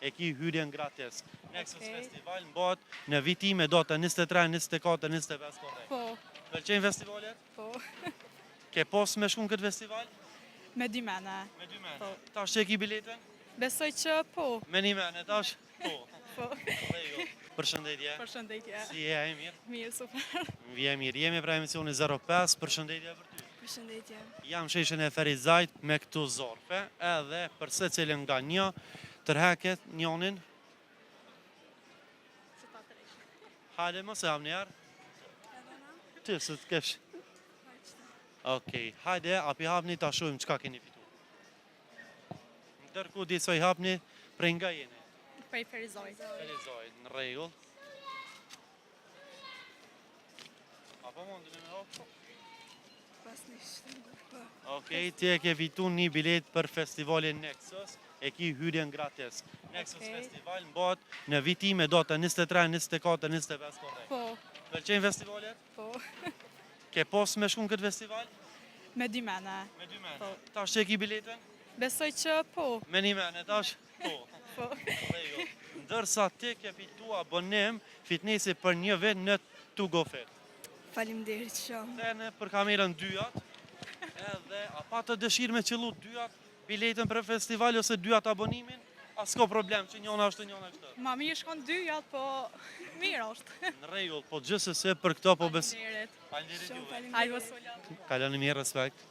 e ki hyrjen gratis. Nexus Festival mbahet në vitime data 23, 24, 25 korrekt. Po, Pëlqejnë festivalet? po. Ke pas me shku në këtë festival? Me 2 mene. Me 2 mene. Po. Tash që e ki biletën? Besoj që po. Me 1 mene, tash? Po. Po. Rregull. Përshëndetje. Përshëndetje. Si je e mirë? Mirë, super. Vje mirë. Jemi pra emisioni 05, përshëndetje për ty. Përshëndetje. Jam sheshën e Ferizajt me këtu zorfe, edhe për secilin nga një tërheket njonin. Hajde mos e ham njerë. Ty, së të kesh. Okej, hajde, api hapni ta shojmë qka keni fitu. Ndërku di soj hapni, prej nga jeni. Prej Ferizoj. Ferizaj, në rregull. Apo mundin me hapë? Okej, ti e ke fitu një bilet për festivalin Nexus, e ki hyrjen gratis. Nexus Festival mbahet në vitime data 23, 24, 25 korrekt. Po, Pëlqejnë festivalet? po. Ke pas me shku në këtë festival? Me 2 mene. Me 2 mene. Po. Tash që e ki biletën? Besoj që po. Me 1 mene, tash? Po. Po. Rregull. Ndërsa ti ke fitu abonim fitnesi për një vit në To Go Fit. Faleminderit shumë. Thene për kamerën 2-jat, edhe a pa të dëshirë me qëllu 2-jat biletën për festival ose 2-jat abonimin, as ka problem që njona është njona kështë. Ma mirë shkon 2 jatë, po mirë është. Në rregull, po gjithsesi për këto po besoj. Faleminderit. Faleminderit juve. Shumë Hajde faleminderit. mos u lë. Kaloni mirë respekt.